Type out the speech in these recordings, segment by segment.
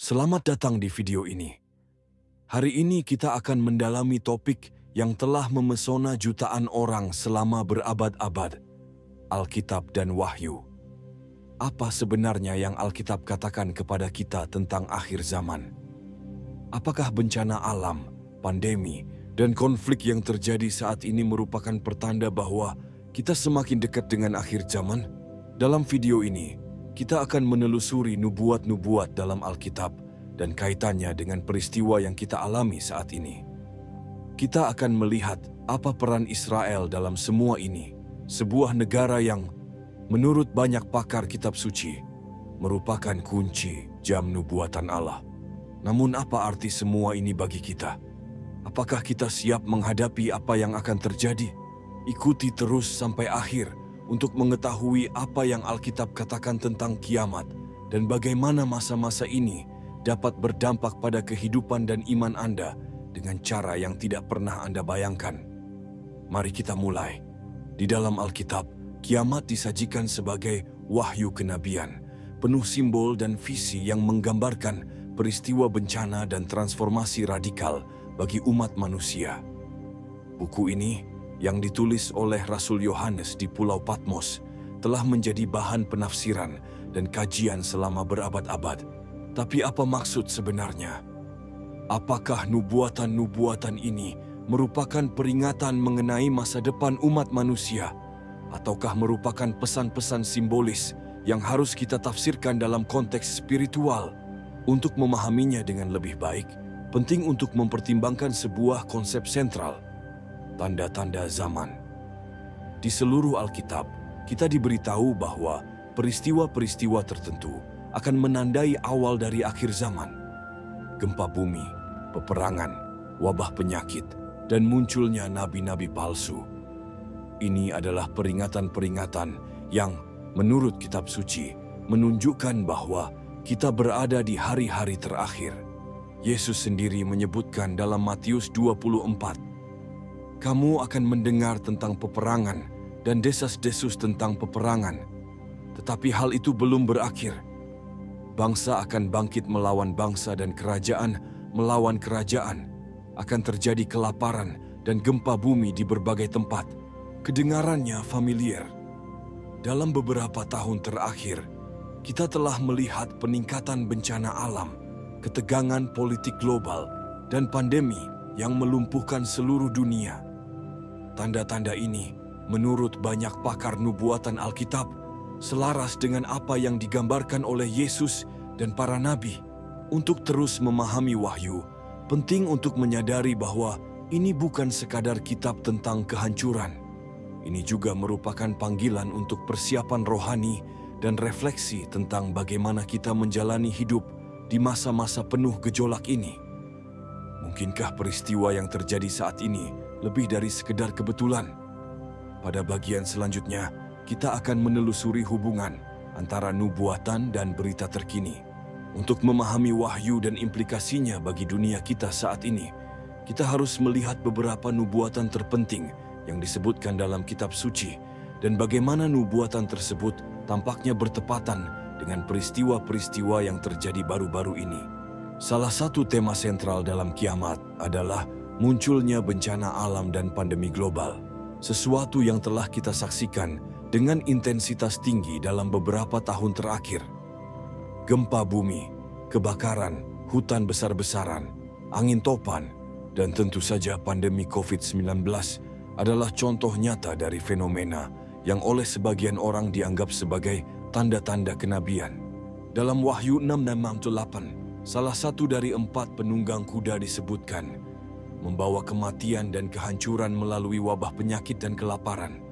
Selamat datang di video ini. Hari ini kita akan mendalami topik yang telah memesona jutaan orang selama berabad-abad, Alkitab dan Wahyu. Apa sebenarnya yang Alkitab katakan kepada kita tentang akhir zaman? Apakah bencana alam, pandemi, dan konflik yang terjadi saat ini merupakan pertanda bahwa kita semakin dekat dengan akhir zaman? Dalam video ini, kita akan menelusuri nubuat-nubuat dalam Alkitab dan kaitannya dengan peristiwa yang kita alami saat ini. Kita akan melihat apa peran Israel dalam semua ini, sebuah negara yang, menurut banyak pakar kitab suci, merupakan kunci jam nubuatan Allah. Namun apa arti semua ini bagi kita? Apakah kita siap menghadapi apa yang akan terjadi? Ikuti terus sampai akhir untuk mengetahui apa yang Alkitab katakan tentang kiamat dan bagaimana masa-masa ini dapat berdampak pada kehidupan dan iman Anda dengan cara yang tidak pernah Anda bayangkan. Mari kita mulai. Di dalam Alkitab, kiamat disajikan sebagai wahyu kenabian, penuh simbol dan visi yang menggambarkan peristiwa bencana dan transformasi radikal bagi umat manusia. Buku ini yang ditulis oleh Rasul Yohanes di Pulau Patmos telah menjadi bahan penafsiran dan kajian selama berabad-abad. Tapi apa maksud sebenarnya? Apakah nubuatan-nubuatan ini merupakan peringatan mengenai masa depan umat manusia? Ataukah merupakan pesan-pesan simbolis yang harus kita tafsirkan dalam konteks spiritual? Untuk memahaminya dengan lebih baik, penting untuk mempertimbangkan sebuah konsep sentral: tanda-tanda zaman. Di seluruh Alkitab, kita diberitahu bahwa peristiwa-peristiwa tertentu akan menandai awal dari akhir zaman. Gempa bumi, peperangan, wabah penyakit, dan munculnya nabi-nabi palsu. Ini adalah peringatan-peringatan yang, menurut kitab suci, menunjukkan bahwa kita berada di hari-hari terakhir. Yesus sendiri menyebutkan dalam Matius 24, "Kamu akan mendengar tentang peperangan dan desas-desus tentang peperangan, tetapi hal itu belum berakhir. Bangsa akan bangkit melawan bangsa dan kerajaan melawan kerajaan. Akan terjadi kelaparan dan gempa bumi di berbagai tempat." Kedengarannya familiar. Dalam beberapa tahun terakhir, kita telah melihat peningkatan bencana alam, ketegangan politik global, dan pandemi yang melumpuhkan seluruh dunia. Tanda-tanda ini, menurut banyak pakar nubuatan Alkitab, selaras dengan apa yang digambarkan oleh Yesus dan para nabi. Untuk terus memahami Wahyu, penting untuk menyadari bahwa ini bukan sekadar kitab tentang kehancuran. Ini juga merupakan panggilan untuk persiapan rohani dan refleksi tentang bagaimana kita menjalani hidup di masa-masa penuh gejolak ini. Mungkinkah peristiwa yang terjadi saat ini lebih dari sekedar kebetulan? Pada bagian selanjutnya, kita akan menelusuri hubungan antara nubuatan dan berita terkini. Untuk memahami Wahyu dan implikasinya bagi dunia kita saat ini, kita harus melihat beberapa nubuatan terpenting yang disebutkan dalam kitab suci dan bagaimana nubuatan tersebut tampaknya bertepatan dengan peristiwa-peristiwa yang terjadi baru-baru ini. Salah satu tema sentral dalam kiamat adalah munculnya bencana alam dan pandemi global, sesuatu yang telah kita saksikan dengan intensitas tinggi dalam beberapa tahun terakhir. Gempa bumi, kebakaran, hutan besar-besaran, angin topan, dan tentu saja pandemi COVID-19 adalah contoh nyata dari fenomena yang oleh sebagian orang dianggap sebagai tanda-tanda kenabian. Dalam Wahyu 6:8, salah satu dari 4 penunggang kuda disebutkan membawa kematian dan kehancuran melalui wabah penyakit dan kelaparan.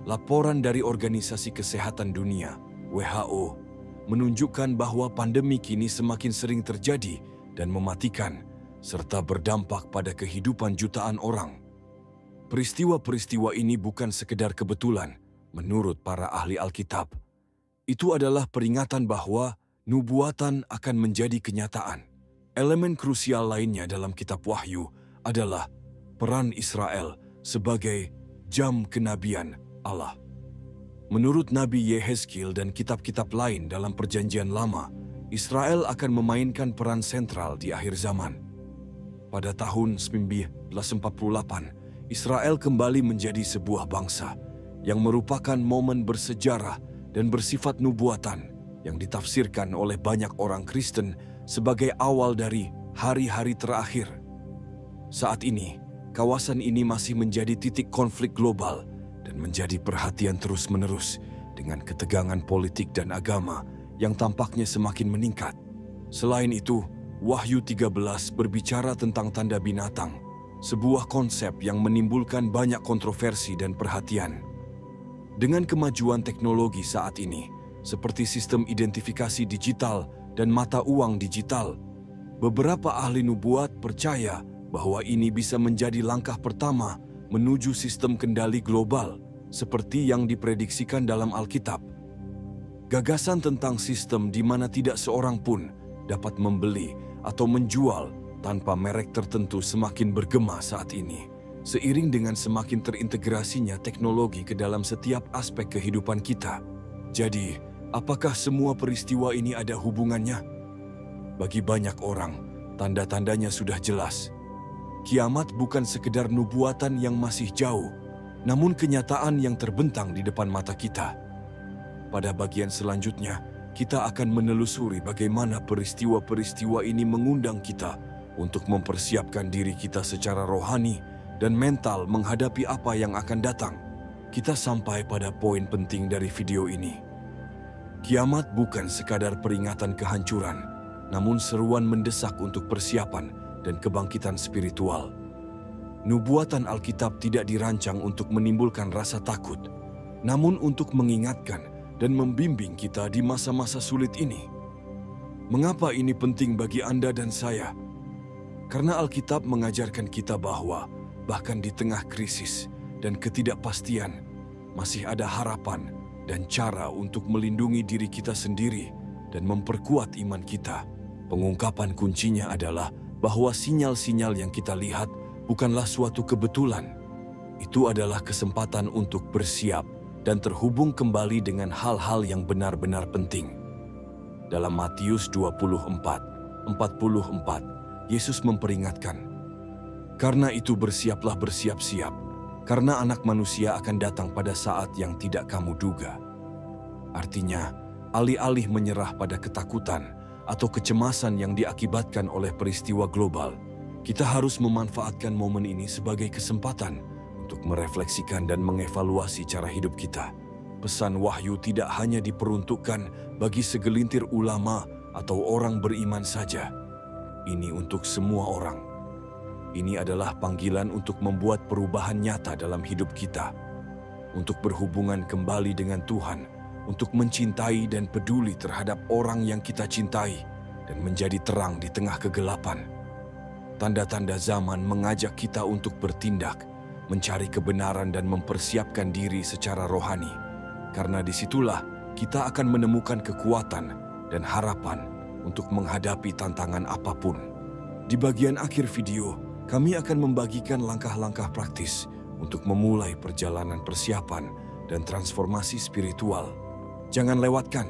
Laporan dari Organisasi Kesehatan Dunia, WHO, menunjukkan bahwa pandemi kini semakin sering terjadi dan mematikan, serta berdampak pada kehidupan jutaan orang. Peristiwa-peristiwa ini bukan sekedar kebetulan, menurut para ahli Alkitab. Itu adalah peringatan bahwa nubuatan akan menjadi kenyataan. Elemen krusial lainnya dalam kitab Wahyu adalah peran Israel sebagai jam kenabian Allah. Menurut Nabi Yehezkiel dan kitab-kitab lain dalam Perjanjian Lama, Israel akan memainkan peran sentral di akhir zaman. Pada tahun 1948, Israel kembali menjadi sebuah bangsa yang merupakan momen bersejarah dan bersifat nubuatan yang ditafsirkan oleh banyak orang Kristen sebagai awal dari hari-hari terakhir. Saat ini, kawasan ini masih menjadi titik konflik global dan menjadi perhatian terus-menerus dengan ketegangan politik dan agama yang tampaknya semakin meningkat. Selain itu, Wahyu 13 berbicara tentang tanda binatang, sebuah konsep yang menimbulkan banyak kontroversi dan perhatian. Dengan kemajuan teknologi saat ini, seperti sistem identifikasi digital dan mata uang digital, beberapa ahli nubuat percaya bahwa ini bisa menjadi langkah pertama menuju sistem kendali global, seperti yang diprediksikan dalam Alkitab. Gagasan tentang sistem di mana tidak seorang pun dapat membeli atau menjual tanpa merek tertentu semakin bergema saat ini, seiring dengan semakin terintegrasinya teknologi ke dalam setiap aspek kehidupan kita. Jadi, apakah semua peristiwa ini ada hubungannya? Bagi banyak orang, tanda-tandanya sudah jelas. Kiamat bukan sekedar nubuatan yang masih jauh, namun kenyataan yang terbentang di depan mata kita. Pada bagian selanjutnya, kita akan menelusuri bagaimana peristiwa-peristiwa ini mengundang kita untuk mempersiapkan diri kita secara rohani dan mental menghadapi apa yang akan datang. Kita sampai pada poin penting dari video ini. Kiamat bukan sekadar peringatan kehancuran, namun seruan mendesak untuk persiapan dan kebangkitan spiritual. Nubuatan Alkitab tidak dirancang untuk menimbulkan rasa takut, namun untuk mengingatkan dan membimbing kita di masa-masa sulit ini. Mengapa ini penting bagi Anda dan saya? Karena Alkitab mengajarkan kita bahwa bahkan di tengah krisis dan ketidakpastian, masih ada harapan dan cara untuk melindungi diri kita sendiri dan memperkuat iman kita. Pengungkapan kuncinya adalah bahwa sinyal-sinyal yang kita lihat bukanlah suatu kebetulan. Itu adalah kesempatan untuk bersiap dan terhubung kembali dengan hal-hal yang benar-benar penting. Dalam Matius 24:44, Yesus memperingatkan, "Karena itu bersiaplah bersiap-siap, karena Anak Manusia akan datang pada saat yang tidak kamu duga." Artinya, alih-alih menyerah pada ketakutan atau kecemasan yang diakibatkan oleh peristiwa global, kita harus memanfaatkan momen ini sebagai kesempatan untuk merefleksikan dan mengevaluasi cara hidup kita. Pesan Wahyu tidak hanya diperuntukkan bagi segelintir ulama atau orang beriman saja. Ini untuk semua orang. Ini adalah panggilan untuk membuat perubahan nyata dalam hidup kita, untuk berhubungan kembali dengan Tuhan, untuk mencintai dan peduli terhadap orang yang kita cintai, dan menjadi terang di tengah kegelapan. Tanda-tanda zaman mengajak kita untuk bertindak, mencari kebenaran dan mempersiapkan diri secara rohani. Karena disitulah kita akan menemukan kekuatan dan harapan untuk menghadapi tantangan apapun. Di bagian akhir video, kami akan membagikan langkah-langkah praktis untuk memulai perjalanan persiapan dan transformasi spiritual. Jangan lewatkan.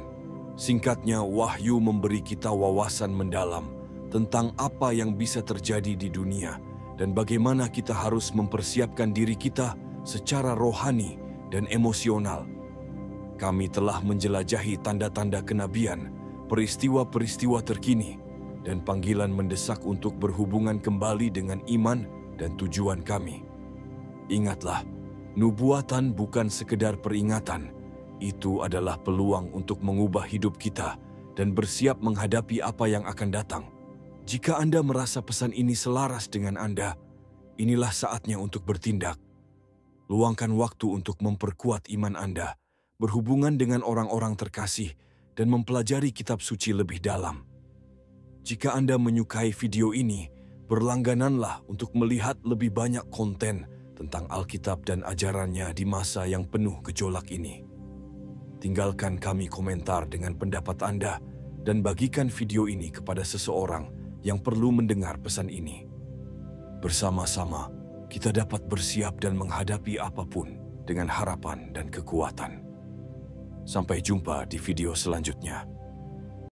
Singkatnya, Wahyu memberi kita wawasan mendalam tentang apa yang bisa terjadi di dunia dan bagaimana kita harus mempersiapkan diri kita secara rohani dan emosional. Kami telah menjelajahi tanda-tanda kenabian, peristiwa-peristiwa terkini, dan panggilan mendesak untuk berhubungan kembali dengan iman dan tujuan kami. Ingatlah, nubuatan bukan sekedar peringatan, itu adalah peluang untuk mengubah hidup kita dan bersiap menghadapi apa yang akan datang. Jika Anda merasa pesan ini selaras dengan Anda, inilah saatnya untuk bertindak. Luangkan waktu untuk memperkuat iman Anda, berhubungan dengan orang-orang terkasih, dan mempelajari kitab suci lebih dalam. Jika Anda menyukai video ini, berlanggananlah untuk melihat lebih banyak konten tentang Alkitab dan ajarannya di masa yang penuh gejolak ini. Tinggalkan kami komentar dengan pendapat Anda dan bagikan video ini kepada seseorang yang perlu mendengar pesan ini. Bersama-sama, kita dapat bersiap dan menghadapi apapun dengan harapan dan kekuatan. Sampai jumpa di video selanjutnya.